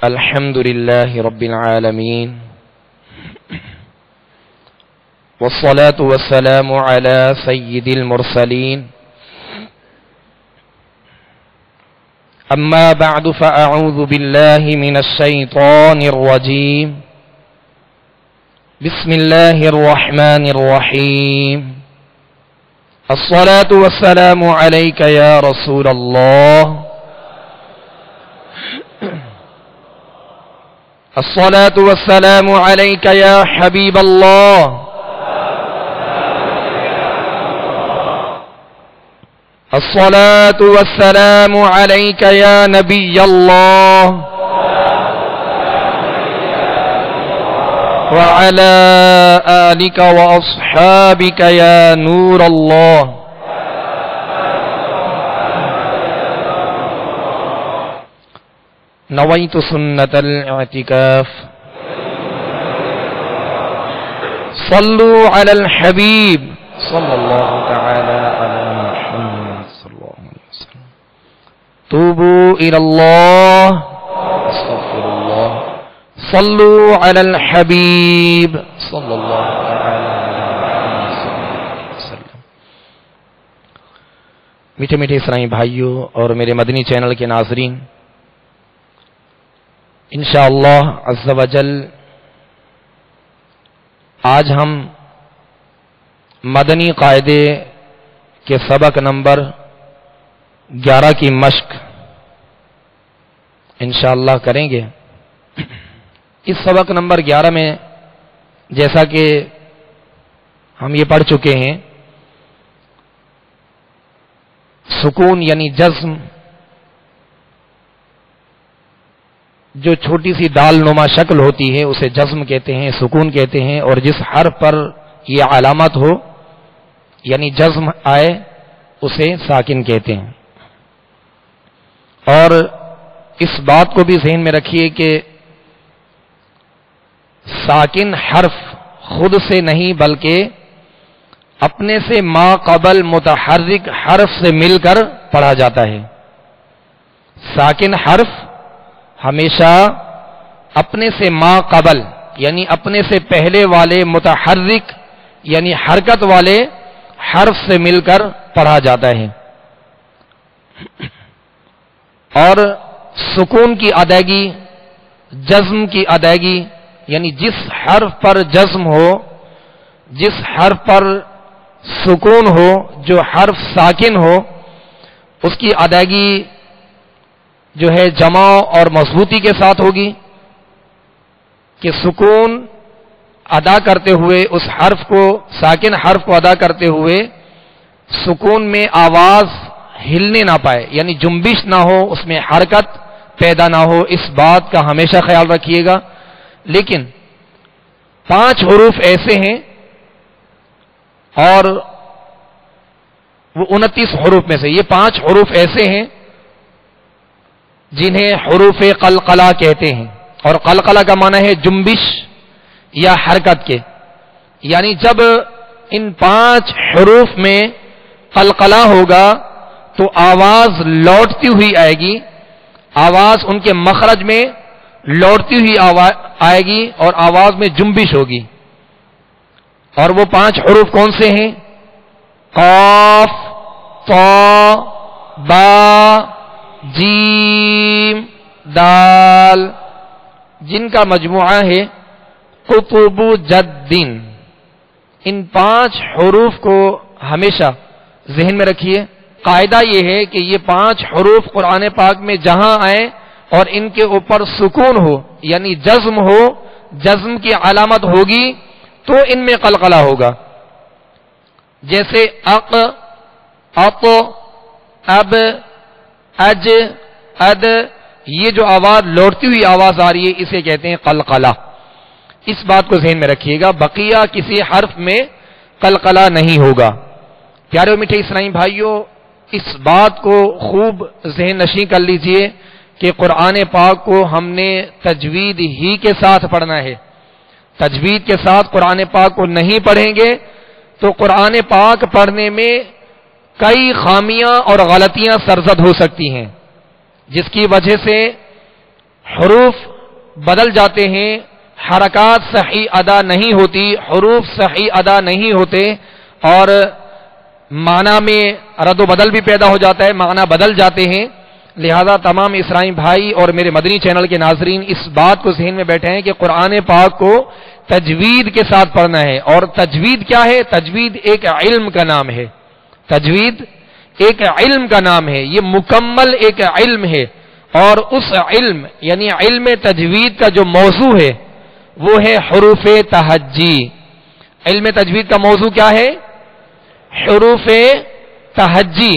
الحمد لله رب العالمين والصلاة والسلام على سيد المرسلين أما بعد فأعوذ بالله من الشيطان الرجيم بسم الله الرحمن الرحيم الصلاة والسلام عليك يا رسول الله الصلاة والسلام عليك يا حبيب الله الصلاة والسلام عليك يا نبي الله وعلى آلك وأصحابك يا نور الله نويت سنة الاعتكاف صلوا على الحبيب صلى الله تعالى على محمد صلى الله عليه وسلم توبوا إلى الله استغفر الله صلوا على الحبيب صلى الله تعالى على محمد صلى الله عليه وسلم. میٹھے میٹھے اسلامی بھائیوں اور میرے مدنی چینل کے ناظرین، انشاءاللہ عز و جل آج ہم مدنی قاعدے کے سبق نمبر 11 کی مشق انشاءاللہ کریں گے. اس سبق نمبر 11 میں جیسا کہ ہم یہ پڑھ چکے ہیں، سکون یعنی جزم، جو چھوٹی سی دال نما شکل ہوتی ہے اسے جزم کہتے ہیں، سکون کہتے ہیں، اور جس حرف پر یہ علامت ہو یعنی جزم آئے اسے ساکن کہتے ہیں. اور اس بات کو بھی ذہن میں رکھیے کہ ساکن حرف خود سے نہیں بلکہ اپنے سے ما قبل متحرک حرف سے مل کر پڑھا جاتا ہے. ساکن حرف ہمیشہ اپنے سے ما قبل یعنی اپنے سے پہلے والے متحرک یعنی حرکت والے حرف سے مل کر پڑھا جاتا ہے. اور سکون کی ادائیگی، جزم کی ادائیگی یعنی جس حرف پر جزم ہو، جس حرف پر سکون ہو، جو حرف ساکن ہو، اس کی ادائیگی جو ہے جمع اور مضبوطی کے ساتھ ہوگی کہ سکون ادا کرتے ہوئے اس حرف کو، ساکن حرف کو ادا کرتے ہوئے سکون میں آواز ہلنے نہ پائے یعنی جنبش نہ ہو، اس میں حرکت پیدا نہ ہو. اس بات کا ہمیشہ خیال رکھیے گا. لیکن 5 حروف ایسے ہیں اور وہ 29 حروف میں سے یہ 5 حروف ایسے ہیں جنہیں حروف قلقلہ کہتے ہیں. اور قلقلہ کا معنی ہے جنبش یا حرکت کے، یعنی جب ان 5 حروف میں قلقلہ ہوگا تو آواز لوٹتی ہوئی آئے گی، آواز ان کے مخرج میں لوٹتی ہوئی آئے گی اور آواز میں جنبش ہوگی. اور وہ 5 حروف کون سے ہیں؟ قاف، طا، با، جیم، دال، جن کا مجموعہ ہے قطب جدن. ان 5 حروف کو ہمیشہ ذہن میں رکھیے. قاعدہ یہ ہے کہ یہ 5 حروف قرآن پاک میں جہاں آئیں اور ان کے اوپر سکون ہو یعنی جزم ہو، جزم کی علامت ہوگی تو ان میں قلقلہ ہوگا. جیسے اق، اط، اب، اج، اد، یہ جو آواز لوٹتی ہوئی آواز آ رہی ہے اسے کہتے ہیں قلقلہ. اس بات کو ذہن میں رکھیے گا، بقیہ کسی حرف میں قلقلہ نہیں ہوگا. پیارے میٹھے اسلامی بھائیوں، اس بات کو خوب ذہن نشین کر لیجئے کہ قرآن پاک کو ہم نے تجوید ہی کے ساتھ پڑھنا ہے. تجوید کے ساتھ قرآن پاک کو نہیں پڑھیں گے تو قرآن پاک پڑھنے میں کئی خامیاں اور غلطیاں سرزد ہو سکتی ہیں، جس کی وجہ سے حروف بدل جاتے ہیں، حرکات صحیح ادا نہیں ہوتی، حروف صحیح ادا نہیں ہوتے، اور معنی میں رد و بدل بھی پیدا ہو جاتا ہے، معنی بدل جاتے ہیں. لہذا تمام اسرائیلی بھائی اور میرے مدنی چینل کے ناظرین اس بات کو ذہن میں بیٹھے ہیں کہ قرآن پاک کو تجوید کے ساتھ پڑھنا ہے. اور تجوید کیا ہے؟ تجوید ایک علم کا نام ہے. تجوید ایک علم کا نام ہے، یہ مکمل ایک علم ہے. اور اس علم یعنی علم تجوید کا جو موضوع ہے وہ ہے حروف تہجی. علم تجوید کا موضوع کیا ہے؟ حروف تہجی،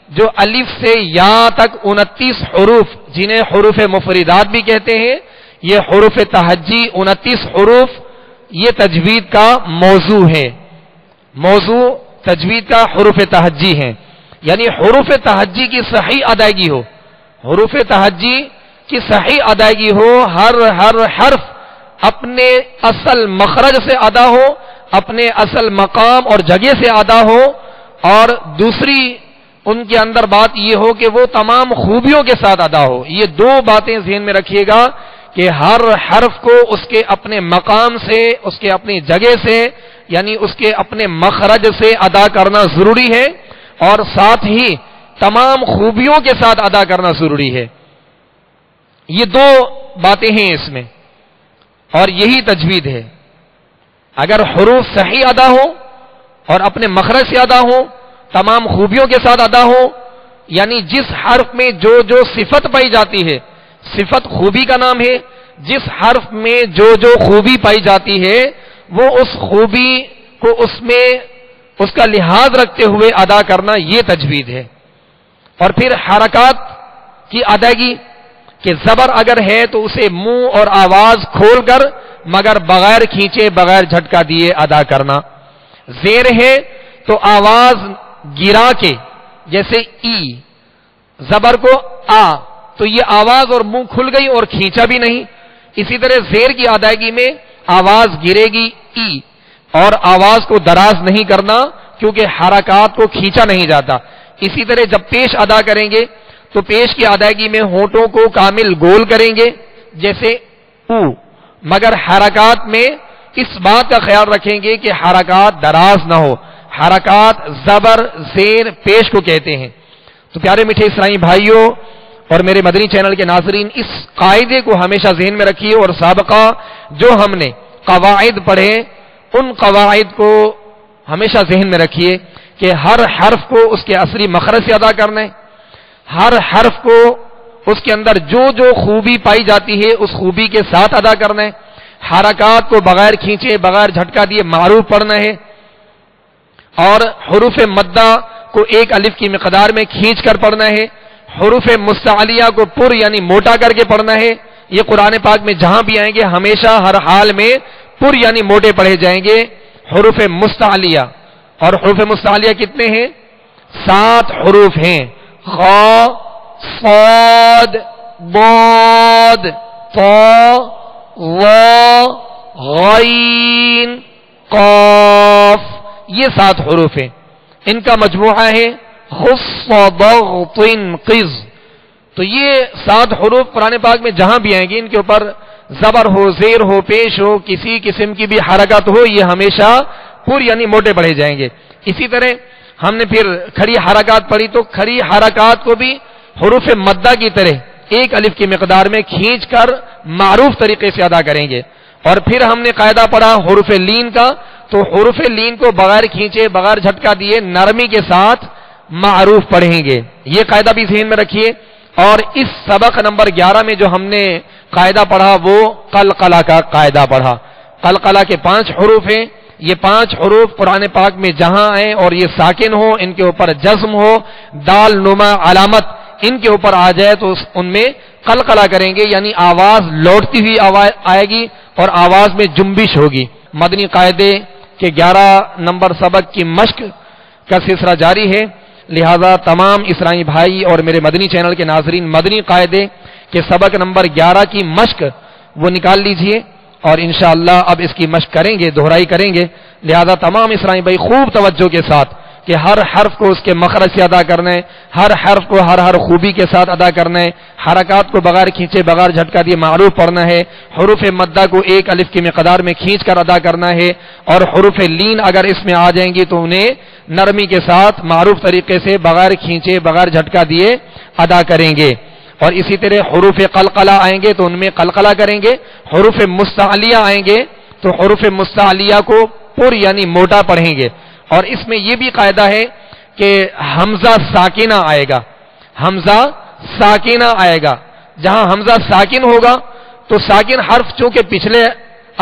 جو الف سے یا تک 29 حروف، جنہیں حروف مفردات بھی کہتے ہیں، یہ حروف تہجی 29 حروف یہ تجوید کا موضوع ہے. موضوع تجوید کا حروف تہجی ہیں. یعنی حروف تہجی کی صحیح ادائیگی ہو، حروف تہجی کی صحیح ادائیگی ہو، ہر حرف اپنے اصل مخرج سے ادا ہو، اپنے اصل مقام اور جگہ سے ادا ہو. اور دوسری ان کے اندر بات یہ ہو کہ وہ تمام خوبیوں کے ساتھ ادا ہو. یہ دو باتیں ذہن میں رکھیے گا کہ ہر حرف کو اس کے اپنے مقام سے، اس کے اپنی جگہ سے، یعنی اس کے اپنے مخرج سے ادا کرنا ضروری ہے، اور ساتھ ہی تمام خوبیوں کے ساتھ ادا کرنا ضروری ہے. یہ دو باتیں ہیں اس میں، اور یہی تجوید ہے. اگر حروف صحیح ادا ہو اور اپنے مخرج سے ادا ہو، تمام خوبیوں کے ساتھ ادا ہو، یعنی جس حرف میں جو جو صفت پائی جاتی ہے، صفت خوبی کا نام ہے، جس حرف میں جو جو خوبی پائی جاتی ہے وہ اس خوبی کو اس میں اس کا لحاظ رکھتے ہوئے ادا کرنا، یہ تجوید ہے. اور پھر حرکات کی ادائیگی، کہ زبر اگر ہے تو اسے منہ اور آواز کھول کر مگر بغیر کھینچے، بغیر جھٹکا دیے ادا کرنا. زیر ہے تو آواز گرا کے، جیسے ای، زبر کو آ، تو یہ آواز اور منہ کھل گئی اور کھینچا بھی نہیں. اسی طرح زیر کی ادائیگی میں آواز گرے گی ای، اور آواز کو دراز نہیں کرنا کیونکہ حرکات کو کھینچا نہیں جاتا. اسی طرح جب پیش ادا کریں گے تو پیش کی ادائیگی میں ہونٹوں کو کامل گول کریں گے، جیسے او، مگر حرکات میں اس بات کا خیال رکھیں گے کہ حرکات دراز نہ ہو. حرکات زبر زیر پیش کو کہتے ہیں. تو پیارے میٹھے اسرائیلی بھائیوں اور میرے مدنی چینل کے ناظرین، اس قاعدے کو ہمیشہ ذہن میں رکھیے، اور سابقہ جو ہم نے قواعد پڑھے ان قواعد کو ہمیشہ ذہن میں رکھیے کہ ہر حرف کو اس کے اصلی مخرج سے ادا کرنا ہے. ہر حرف کو اس کے اندر جو جو خوبی پائی جاتی ہے اس خوبی کے ساتھ ادا کرنا ہے. حرکات کو بغیر کھینچے، بغیر جھٹکا دیے معروف پڑھنا ہے. اور حروف مدہ کو ایک الف کی مقدار میں کھینچ کر پڑھنا ہے. حروف مستعلیہ کو پر یعنی موٹا کر کے پڑھنا ہے. یہ قرآن پاک میں جہاں بھی آئیں گے ہمیشہ ہر حال میں پر یعنی موٹے پڑھے جائیں گے حروف مستعلیہ. اور حروف مستعلیہ کتنے ہیں؟ 7 حروف ہیں. خا، صاد، ضاد، طا، ظا، غین، قاف، یہ 7 حروف ہیں. ان کا مجموعہ ہے خص، ضغط، قز. تو یہ 7 حروف قرآن پاک میں جہاں بھی آئیں گے ان کے اوپر زبر ہو، زیر ہو، پیش ہو، کسی قسم کی بھی حرکت ہو، یہ ہمیشہ پر یعنی موٹے پڑھے جائیں گے. اسی طرح ہم نے پھر کھڑی حرکات پڑھی تو کھڑی حرکات کو بھی حروف مدہ کی طرح ایک الف کی مقدار میں کھینچ کر معروف طریقے سے ادا کریں گے. اور پھر ہم نے قاعدہ پڑھا حروف لین کا، تو حروف لین کو بغیر کھینچے، بغیر جھٹکا دیے نرمی کے ساتھ معروف پڑھیں گے. یہ قاعدہ بھی ذہن میں رکھیے. اور اس سبق نمبر 11 میں جو ہم نے قاعدہ پڑھا وہ قلقلہ کا قاعدہ پڑھا. قلقلہ کے 5 حروف ہیں. یہ 5 حروف قرآن پاک میں جہاں آئیں اور یہ ساکن ہو، ان کے اوپر جزم ہو، دال نما علامت ان کے اوپر آ جائے تو ان میں قلقلہ کریں گے، یعنی آواز لوٹتی ہوئی آواز آئے گی اور آواز میں جنبش ہوگی. مدنی قاعدے کے 11 نمبر سبق کی مشق کا سلسلہ جاری ہے. لہذا تمام اسرائیلی بھائی اور میرے مدنی چینل کے ناظرین مدنی قاعدے کے سبق نمبر 11 کی مشق وہ نکال لیجئے، اور انشاءاللہ اب اس کی مشق کریں گے، دہرائی کریں گے. لہذا تمام اسرائیلی بھائی خوب توجہ کے ساتھ کہ ہر حرف کو اس کے مخرج سے ادا کرنا ہے، ہر حرف کو ہر خوبی کے ساتھ ادا کرنا ہے، حرکات کو بغیر کھینچے بغیر جھٹکا دیے معروف پڑھنا ہے، حروف مدہ کو ایک الف کی مقدار میں کھینچ کر ادا کرنا ہے، اور حروف لین اگر اس میں آ جائیں گی تو انہیں نرمی کے ساتھ معروف طریقے سے بغیر کھینچے بغیر جھٹکا دیے ادا کریں گے۔ اور اسی طرح حروف قلقلہ آئیں گے تو ان میں قلقلہ کریں گے، حروف مستعلیہ آئیں گے تو حروف مستعلیہ کو پر یعنی موٹا پڑھیں گے۔ اور اس میں یہ بھی قاعدہ ہے کہ حمزہ ساکنہ آئے گا، حمزہ ساکنہ آئے گا، جہاں حمزہ ساکن ہوگا تو ساکن حرف چونکہ پچھلے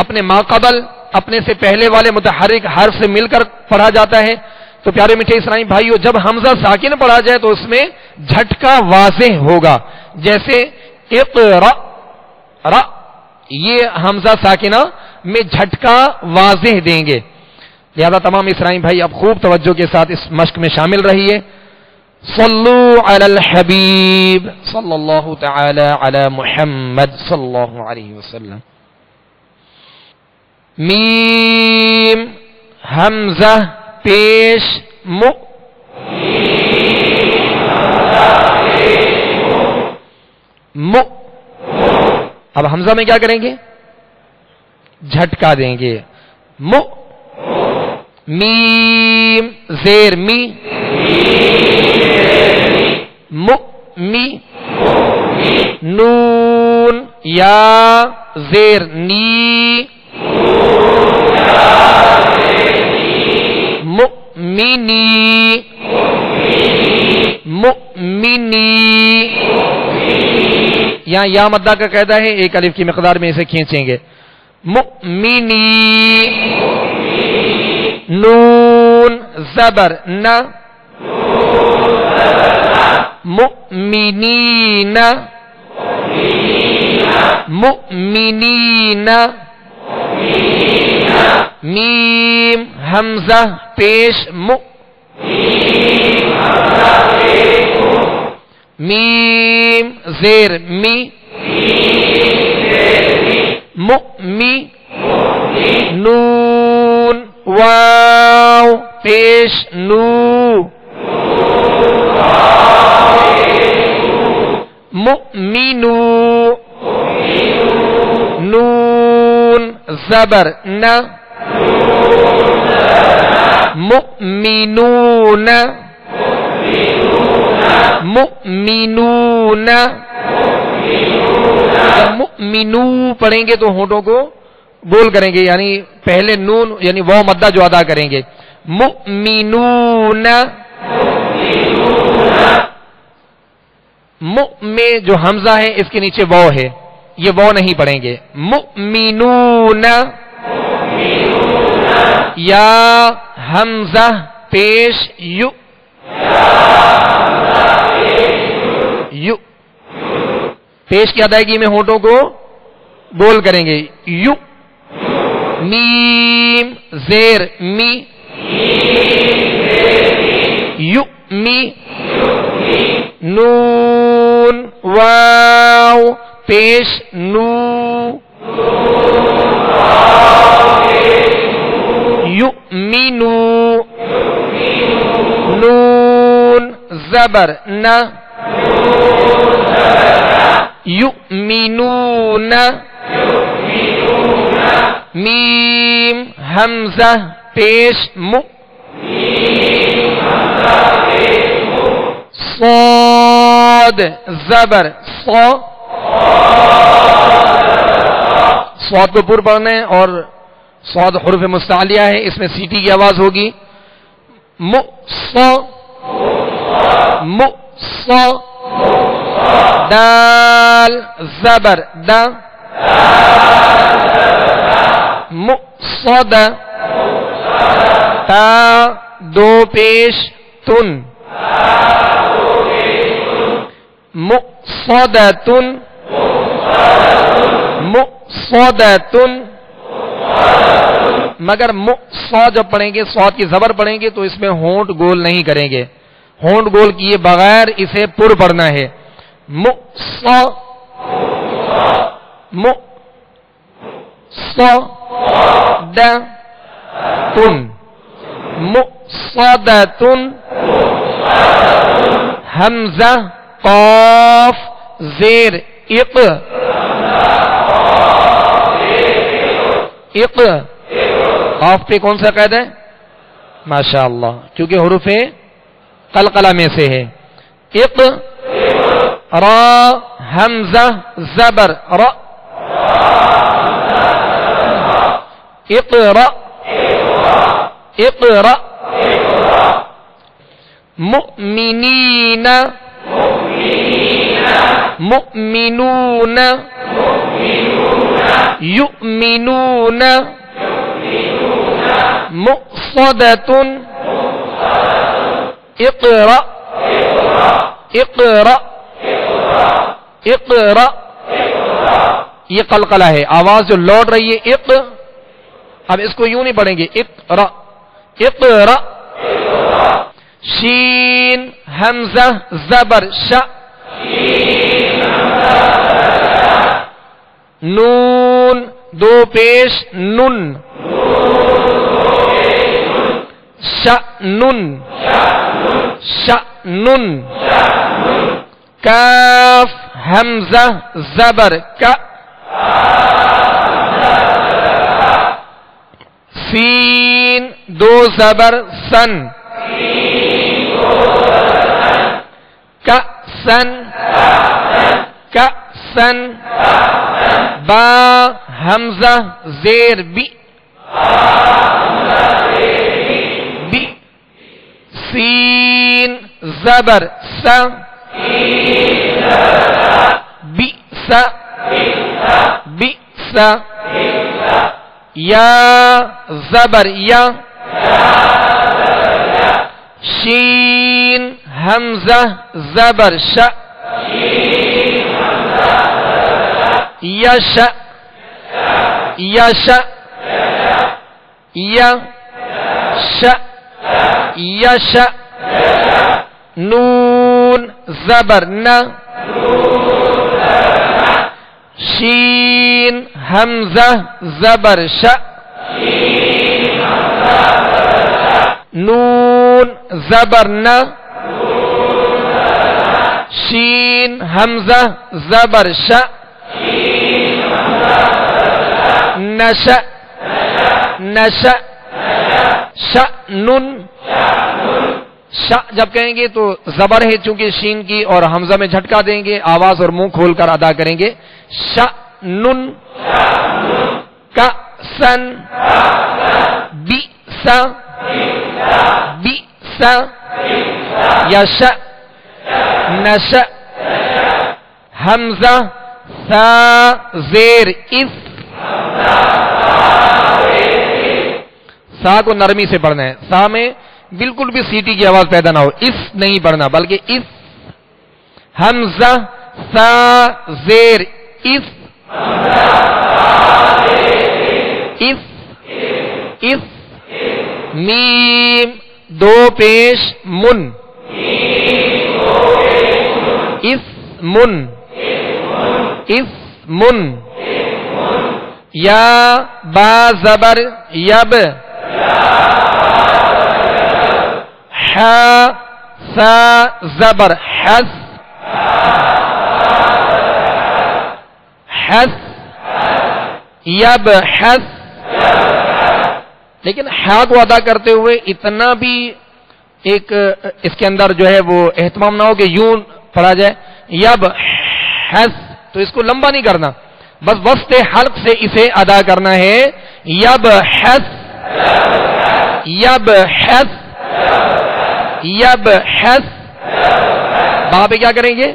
اپنے ماقبل اپنے سے پہلے والے متحرک حرف سے مل کر پڑھا جاتا ہے، تو پیارے میٹھے اسلامی بھائیو جب حمزہ ساکن پڑھا جائے تو اس میں جھٹکا واضح ہوگا، جیسے اقرأ را، یہ حمزہ ساکنہ میں جھٹکا واضح دیں گے۔ لہذا تمام اسلامی بھائی اب خوب توجہ کے ساتھ اس مشق میں شامل رہیے۔ صلو علی الحبیب صلی اللہ تعالی علی محمد صلی اللہ علیہ وسلم۔ میم حمزہ پیش مو، مو، اب حمزہ میں کیا کریں گے؟ جھٹکا دیں گے، مو، میم زیر می، مو می، نون یا زیر نی، مؤمنی، مؤمنی، یہاں یا مدہ کا قاعدہ ہے، ایک الف کی مقدار میں اسے کھینچیں گے، مؤمنی، نون زبر نہ، مؤمنین، مؤمنین، میم حمزہ پیش مو، میم زیر می، مؤمی، نون واو پیش نو، مؤمنو، نون زبر نہ، مؤمنون، مؤمنون، جب مؤمنو پڑھیں گے تو ہونٹوں کو گول کریں گے، یعنی پہلے نون یعنی واو مدہ جو ادا کریں گے، مؤمنون، مؤ میں جو حمزہ ہے اس کے نیچے واو ہے، یہ واو نہیں پڑھیں گے، مؤمنون، یا حمزہ پیش یو، یو، پیش کی ادائیگی میں ہونٹوں کو گول کریں گے، یو، میم زیر می، یو می، نون واو پیش نو، یؤمنو، نون زبر نہ، یؤمنون، میم حمزہ پیش مو، صاد زبر صا، صاد کو پر پڑھنا ہے اور صاد حروف مستعلیہ ہے، اس میں سیٹی کی آواز ہوگی، مو صا، مو صا، دال زبر دا، مقصد، تا دو پیش تن، مقصدتن، مقصدتن، مگر مقصد جب پڑھیں گے صاد کی زبر پڑھیں گے تو اس میں ہونٹ گول نہیں کریں گے، ہونٹ گول کیے بغیر اسے پر پڑھنا ہے، مقصدتن، مؤصدۃ حمزہ قاف زیر اق اق قاف پہ کون سا قید ہے؟ ماشاء اللہ، کیونکہ حروف قلقلہ میں سے ہے. اق را حمزہ زبر را اقرا اقرا. مؤمنین مؤمنون یؤمنون مؤصدۃ اقرا اقرا اقرا. یہ قلقلہ ہے، آواز جو لوٹ رہی ہے اق. اب اس کو یوں نہیں پڑھیں گے اقرا اقرا. شین حمزہ زبر ش نون دو پیش نن شأنن شأنن. کاف حمزہ زبر کا سین دو زبر سن کا سن کا سن. با حمزہ زیر بی بی. سین زبر سا بی سا بی سا. یا زبر یا شین حمزہ زبر ش یش یش یا ش یش. نون زبر ن شین حمزہ زبر ش نون زبر ن شین حمزہ زبر ش نش نش شأنن. ش جب کہیں گے تو زبر ہے چونکہ شین کی اور حمزہ میں جھٹکا دیں گے، آواز اور منہ کھول کر ادا کریں گے. شأنن کا سن بی سا بی سا. یش نش حمزہ سا زیر اس. سا کو نرمی سے پڑھنا ہے، سا میں بالکل بھی سیٹی کی آواز پیدا نہ ہو. اس نہیں پڑھنا بلکہ اس. حمزہ سا زیر اس اس اس. میم دو پیش من اس من اس من. یا با زبر یب ح سا زبر حس حس یب حس. لیکن ہا کو ادا کرتے ہوئے اتنا بھی ایک اس کے اندر جو ہے وہ اہتمام نہ ہو کہ یوں پڑھا جائے یب حس، تو اس کو لمبا نہیں کرنا، بس وسط حلق سے اسے ادا کرنا ہے. یب حس یب حس یب حس. وہاں پہ کیا کریں گے؟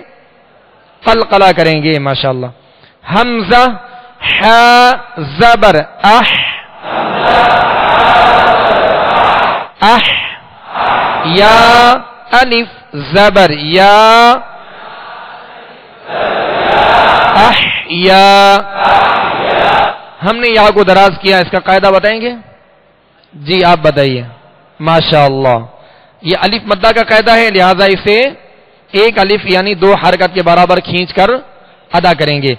قلقلہ کریں گے. ماشاءاللہ. حمزہ ح زبر اح اح. یا الف زبر یا اح یا. ہم نے یا کو دراز کیا، اس کا قاعدہ بتائیں گے؟ جی آپ بتائیے. ماشاءاللہ. یہ الف مدہ کا قاعدہ ہے، لہذا اسے ایک الف یعنی دو حرکت کے برابر کھینچ کر ادا کریں گے.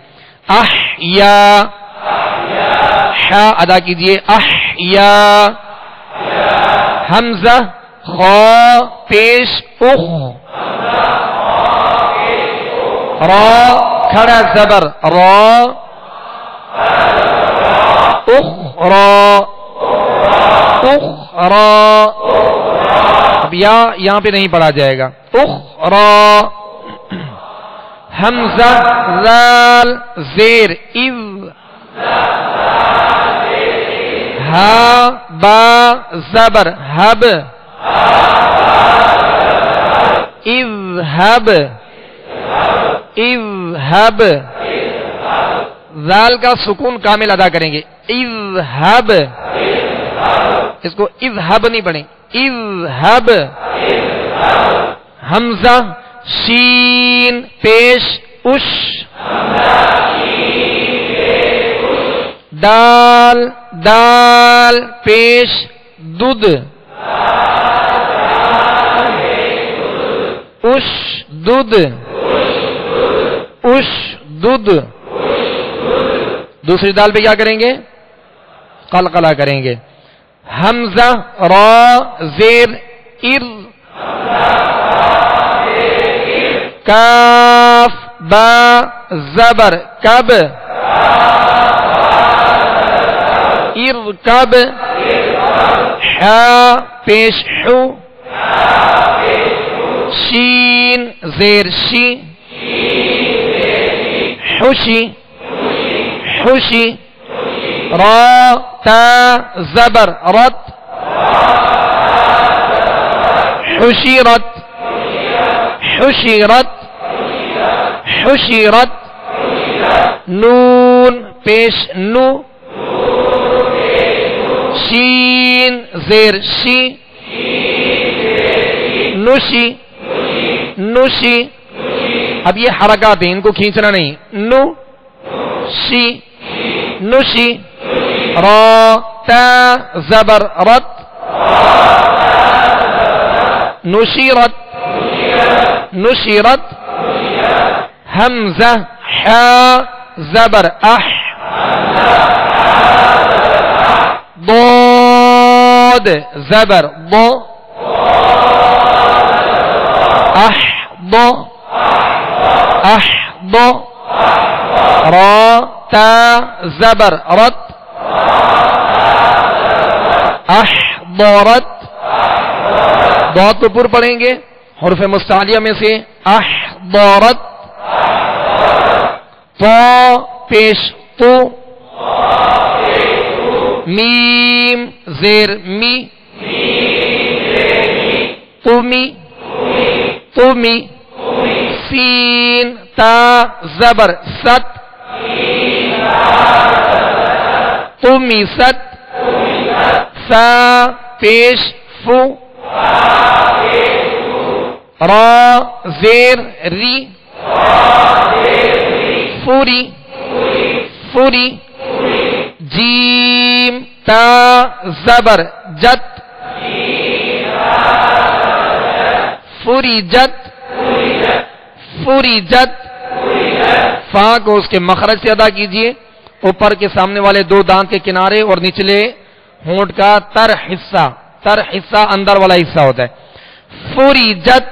اح یا ح ادا کیجئے. اح یا حمزہ خا پیش اخ را کھڑا زبر را اخرا اخرا اب یہاں پہ نہیں پڑھا جائے گا اخرا حمزہ ذال زیر اذ ہا با زبر حب اذهب اذهب ذال کا سکون کامل ادا کریں گے اذهب اس کو اذهب نہیں پڑھیں اذهب حمزہ شین پیش اش دال دال پیش دد اش دد اش دد دوسری دال پہ کیا کریں گے قلقلہ کریں گے حمزہ را زیر ار کاف با زبر کب ارکب حا پیش حو شین زیر شی حشی حشی را تا زبر رت حشیرت حشیرت حشیرت نون پیش نو شین زیر شی نوشی نوشی اب یہ حرکات ہیں ان کو کھینچنا نہیں نو شی نوشی را تا زبر رت نشیرت نشیرت حمزہ حا زبر اح ضاد زبر ض احض احض را تا زبر رت احضرت ضاد کو پر پڑھیں گے حروف مستعلیہ میں سے احضرت طا پیش تو میم زیر می تمی تمی سین تا زبر ست تمی ست سا پیش فو را زیر ری فوری فوری جیم تا زبر جت فوری جت فوری جت فا کو اس کے مخرج سے ادا کیجئے اوپر کے سامنے والے دو دانت کے کنارے اور نچلے ہونٹ کا تر حصہ اندر والا حصہ ہوتا ہے فوری جت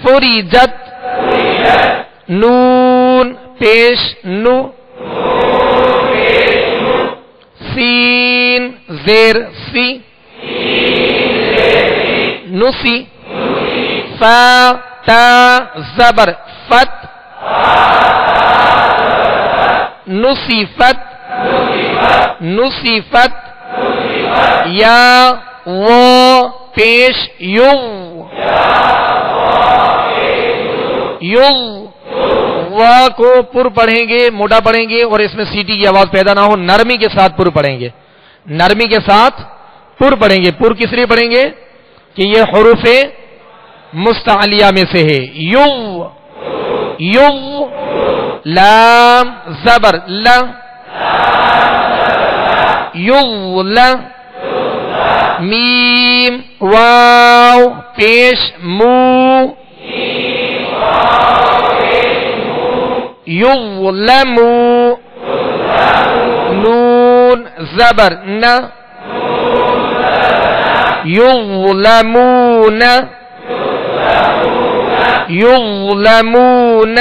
فوری جت نون پیش نو سین زیر سی نسی فا تا زبر فت نصیفت نصیفت یا و پیش یو یو وا کو پر پڑھیں گے موٹا پڑھیں گے اور اس میں سیٹی کی آواز پیدا نہ ہو نرمی کے ساتھ پر پڑھیں گے نرمی کے ساتھ پر پڑھیں گے پر کس لیے پڑھیں گے کہ یہ حروف مستعلیہ میں سے ہے یو یو لام زبر ل یو ل میم واو پیش مو یظلمو نون زبر ن یظلمون یظلمون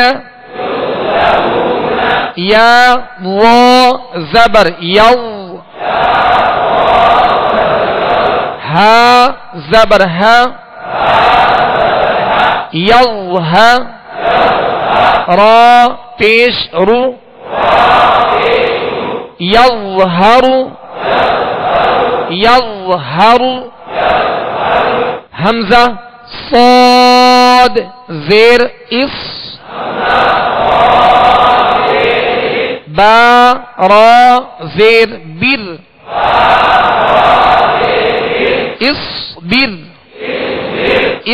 یا وا زبر یو ہا زبر ہا یظہ را پیش رو یظہر یظہر حمزہ صاد زیر اس با را زیر بر اصبر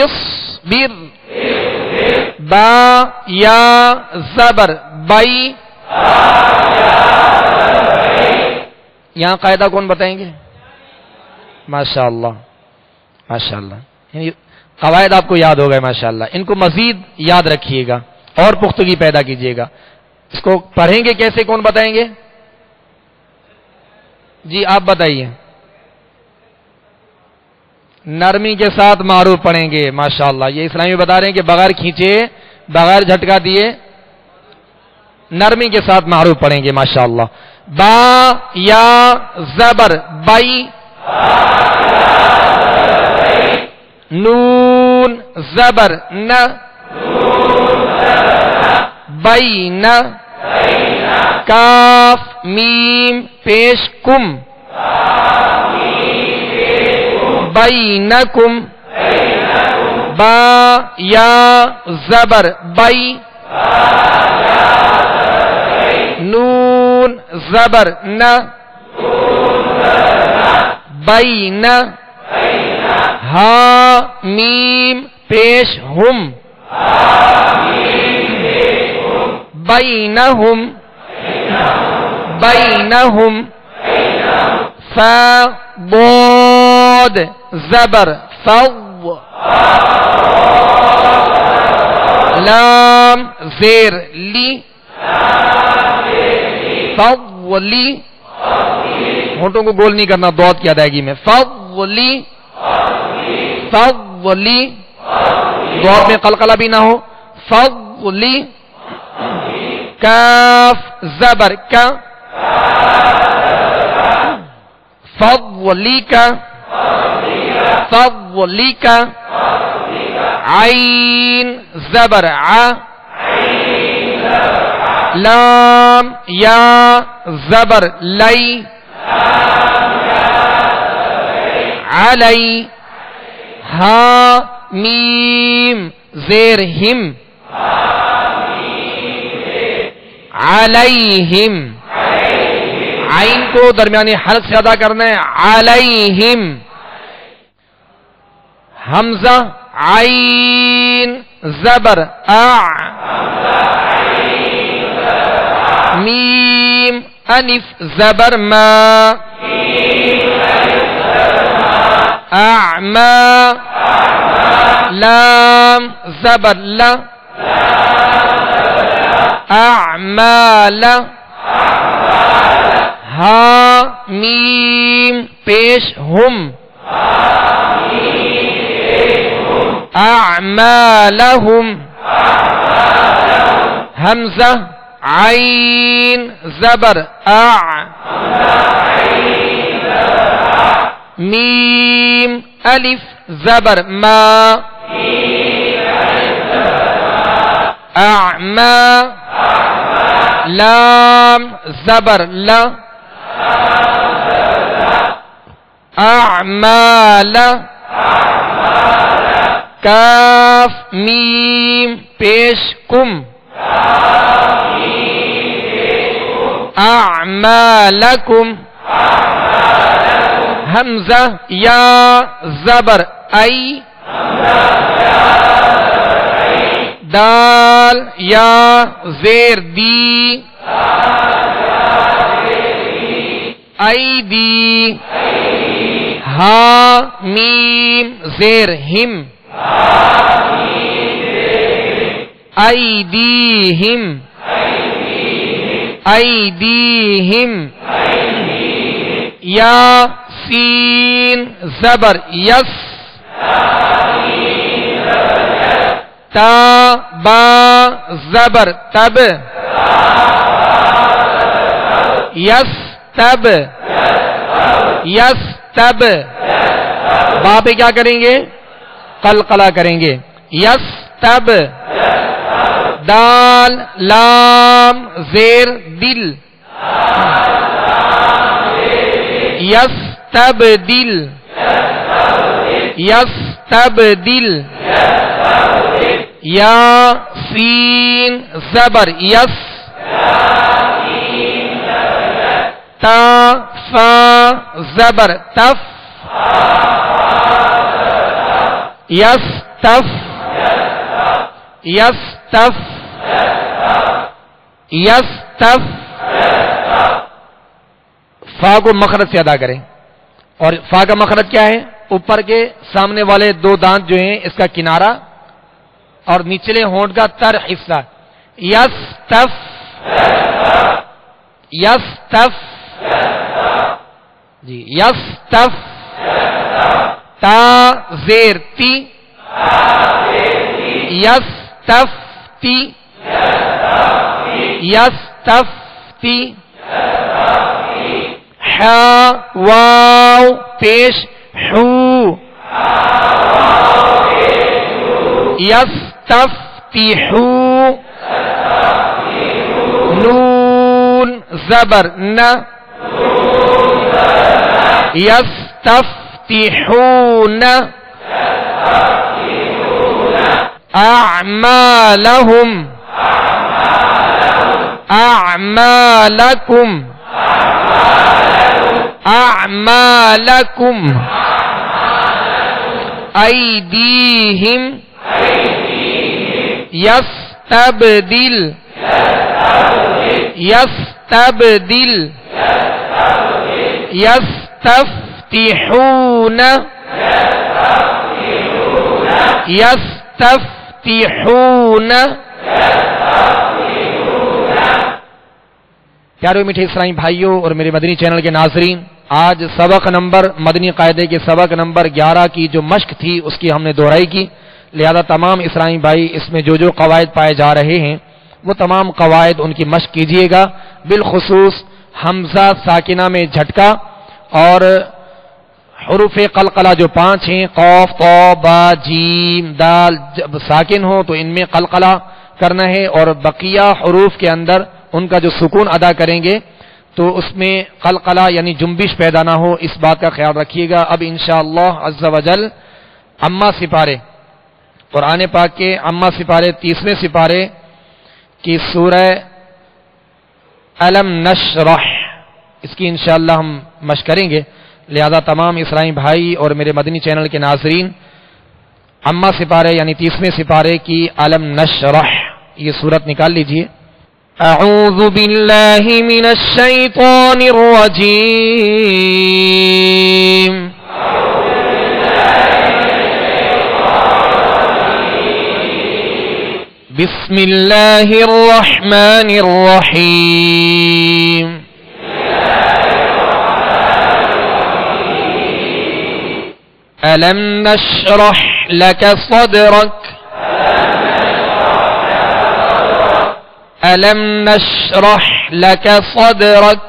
اصبر با یا زبر بئی یہاں قاعدہ کون بتائیں گے؟ ماشاء اللہ ماشاء اللہ، یعنی قواعد آپ کو یاد ہو گئے ماشاء اللہ، ان کو مزید یاد رکھیے گا اور پختگی پیدا کیجیے گا۔ اس کو پڑھیں گے کیسے، کون بتائیں گے؟ جی آپ بتائیے۔ نرمی کے ساتھ معروف پڑھیں گے ماشاءاللہ، یہ اسلامی بتا رہے ہیں کہ بغیر کھینچے بغیر جھٹکا دیے نرمی کے ساتھ معروف پڑھیں گے ماشاءاللہ۔ با یا زبر بئی نون زبر نہ بین کاف میم پیش کم بینکم با یا زبر بئی نون زبر نہ بین ہا میم پیش ہم بینہم بینہم فا بود زبر فو لام زیر لی فولی ہونٹوں کو گول نہیں کرنا ضاد کی ادائیگی میں فولی فولی ضاد میں قلقلہ بھی نہ ہو فولی کاف زبر کا فولی کا فولی کا عین زبر ع لام یا زبر لی علی ہا میم زیر ہم علیہم عین کو درمیانی حلق سے ادا کرنا ہے علیہم حمزہ عین زبر میم الف زبر ما اعما لام زبر لا اعمال ہا میم پیش ہم اعمالہم حمزہ عین زبر میم الف زبر ما اعما لام زبر لا اعمال کاف میم پیش کم اعمالکم حمزہ یا زبر ای دال یا زیر دی ایدی ہا میم زیر ہم ایدیہم ایدیہم یا سین زبر یس، تا با زبر تب، یس تب، یس تب، با پہ کیا کریں گے؟ قلقلہ کریں گے، یس تب، دال لام زیر دل، یس تب دل، یس تب دل، یا سین زبر یس، تا فا زبر تف، یس تف، یس تف، یس تف، فا کو مخرج سے ادا کریں، اور فا کا مخرج کیا ہے؟ اوپر کے سامنے والے دو دانت جو ہیں اس کا کنارہ اور نچلے ہونٹ کا تر حصہ، یس تف، یس تف، جی یس تف، تا زیر تی، یس تف تی، یس تف تی، ح واو پیش حو، یس تف تی حو، نون زبر نہ، یس تف تی حو نہ، اعمالہم، اعمالکم، اعمالکم، ایدیہم، یستبدل، یستبدل، یستفتحون، یستفتحون۔ پیارے میٹھے اسلامی بھائیوں اور میرے مدنی چینل کے ناظرین، آج سبق نمبر مدنی قاعدے کے سبق نمبر 11 کی جو مشق تھی اس کی ہم نے دہرائی کی، لہذا تمام اسلامی بھائی اس میں جو قواعد پائے جا رہے ہیں وہ تمام قواعد ان کی مشق کیجئے گا، بالخصوص حمزہ ساکنہ میں جھٹکا اور حروف قلقلہ جو 5 ہیں، قاف طا با جیم دال، جب ساکن ہو تو ان میں قلقلہ کرنا ہے، اور بقیہ حروف کے اندر ان کا جو سکون ادا کریں گے تو اس میں قلقلہ یعنی جنبش پیدا نہ ہو، اس بات کا خیال رکھیے گا۔ اب انشاءاللہ عز و جل اما سپارے، قرآن پاک کے اما سپارے 30ویں سپارے کی سورہ الم نشرح، اس کی انشاءاللہ ہم مشق کریں گے، لہذا تمام اسلامی بھائی اور میرے مدنی چینل کے ناظرین اما سپارے یعنی 30ویں سپارے کی الم نشرح یہ سورت نکال لیجئے۔ اعوذ باللہ من الشیطان الرجیم، بسم اللہ الرحمن الرحیم، ألم نشرح لك صدرك، ألم نشرح لك صدرك،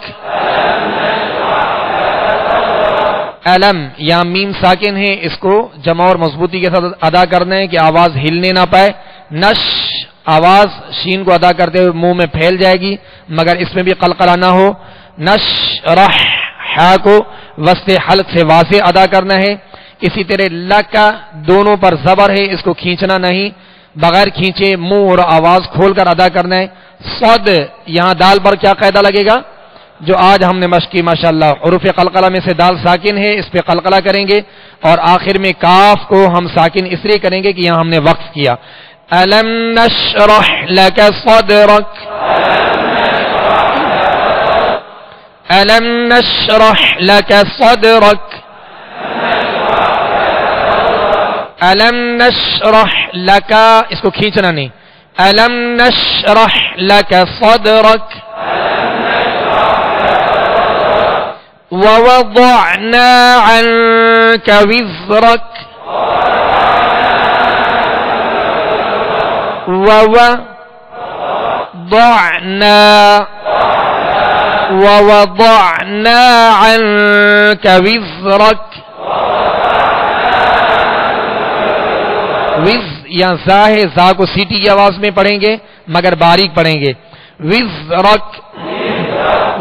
علم یا میم ساکن ہے، اس کو جمع اور مضبوطی کے ساتھ ادا کرنا ہے کہ آواز ہلنے نہ پائے۔ نش آواز شین کو ادا کرتے ہوئے منہ میں پھیل جائے گی مگر اس میں بھی قلقلہ نہ ہو۔ نشرح ہا کو وسط حلق سے واضح ادا کرنا ہے۔ اسی طرح لکا دونوں پر زبر ہے، اس کو کھینچنا نہیں، بغیر کھینچے منہ اور آواز کھول کر ادا کرنا ہے۔ صد یہاں دال پر کیا قاعدہ لگے گا جو آج ہم نے مشق کی ماشاءاللہ، حروف قلقلہ میں سے دال ساکن ہے، اس پہ قلقلہ کریں گے، اور آخر میں کاف کو ہم ساکن اس لیے کریں گے کہ یہاں ہم نے وقف کیا۔ الم نشرح لك صدرك، الم نشرح لك صدرك، الم نشرح لك، اس کو کھینچنا نہیں، الم نشرح لك صدرك ووضعنا عنك وزرك ووضعنا عنك وزرك. وز یا زا ہے، زا کو سیٹی کی آواز میں پڑھیں گے مگر باریک پڑھیں گے. وزرک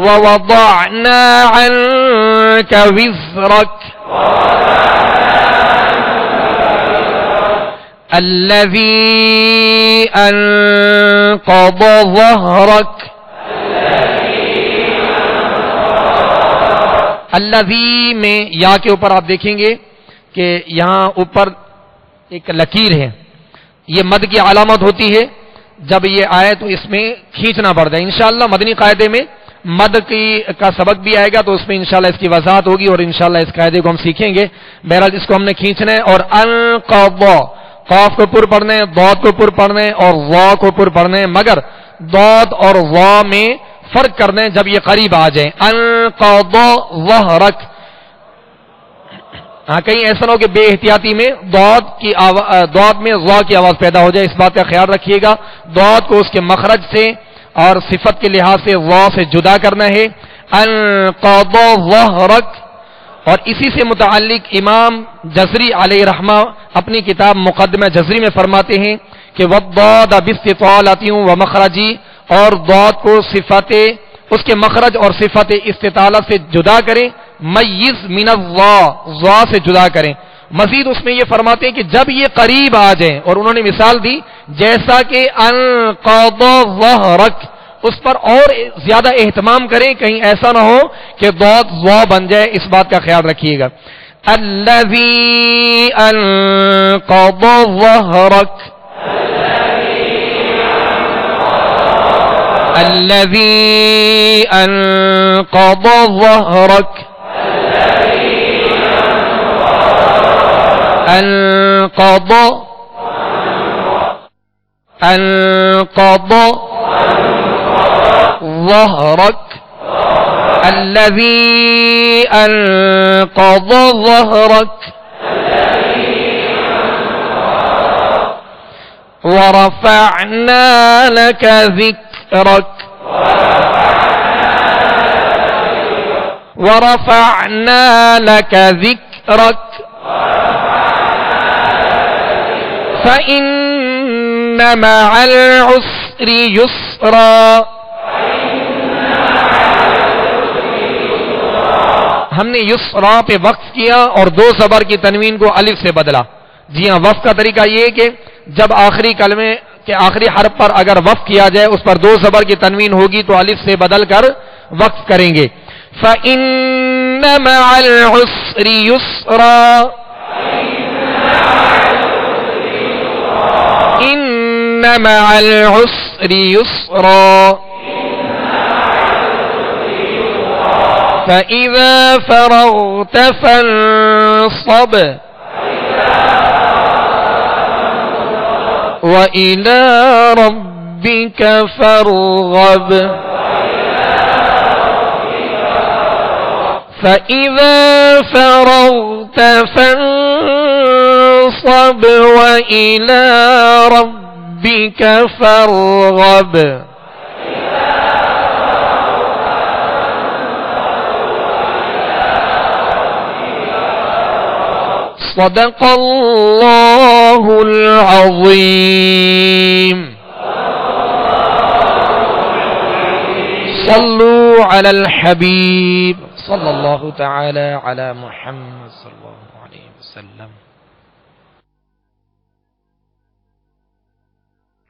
ووضعنا عنك وزرك الذي أنقض ظهرك. الذي میں یا کے اوپر آپ دیکھیں گے کہ یہاں اوپر ایک لکیر ہے، یہ مد کی علامت ہوتی ہے. جب یہ آئے تو اس میں کھینچنا پڑتا ہے. انشاءاللہ مدنی قاعدے میں مد کا سبق بھی آئے گا تو اس میں انشاءاللہ اس کی وضاحت ہوگی اور انشاءاللہ اس قاعدے کو ہم سیکھیں گے. بہرحال اس کو ہم نے کھینچنا ہے. اور انقض، قاف کو پر پڑھنا ہے، ضاد کو پر پڑھنا ہے اور وا کو پر پڑھنا ہے، مگر ضاد اور وا میں فرق کرنا ہے جب یہ قریب آ جائیں. انقض ظہرک. کہیں ایسا نہ ہو کہ بے احتیاطی میں ضاد میں ضا کی آواز پیدا ہو جائے، اس بات کا خیال رکھیے گا. ضاد کو اس کے مخرج سے اور صفت کے لحاظ سے ضا سے جدا کرنا ہے. انقض ظہرک. اور اسی سے متعلق امام جزری علیہ رحمہ اپنی کتاب مقدمہ جزری میں فرماتے ہیں کہ وَالضَّادَ بِاسْتِطَالَةٍ وَمَخْرَجِ، اور ضاد کو صفت اس کے مخرج اور صفت استطالت سے جدا کریں. میز من الضا، ضا سے جدا کریں. مزید اس میں یہ فرماتے ہیں کہ جب یہ قریب آ جائیں، اور انہوں نے مثال دی جیسا کہ انقض ظہرک، اس پر اور زیادہ اہتمام کریں، کہیں ایسا نہ ہو کہ ضاد ضا بن جائے، اس بات کا خیال رکھیے گا. الذی انقض ظہرک، الذی انقض ظہرک، انقض ظهرك الذي أنقض ظهرك ورفعنا لك ذكرك ورفعنا لك ذكرك فإن مع العسر يسرا. ہم نے یسرا پہ وقف کیا اور دو زبر کی تنوین کو الف سے بدلا. جی ہاں، وقف کا طریقہ یہ ہے کہ جب آخری کلمے کے آخری حرف پر اگر وقف کیا جائے اس پر دو زبر کی تنوین ہوگی تو الف سے بدل کر وقف کریں گے. فَإِنَّ مَعَ الْعُسْرِ يُسْرًا، إِنَّ مَعَ الْعُسْرِ يُسْرًا، فَإِذَا فَرَغْتَ فَانصَبْ وَإِلَى رَبِّكَ فَارْغَب. فَإِذَا فَرَغْتَ فَانصَبْ وَإِلَى رَبِّكَ فَارْغَب. صدق اللہ العظیم. صلوا علی الحبیب صلی اللہ تعالی علی محمد صلی اللہ علیہ وسلم.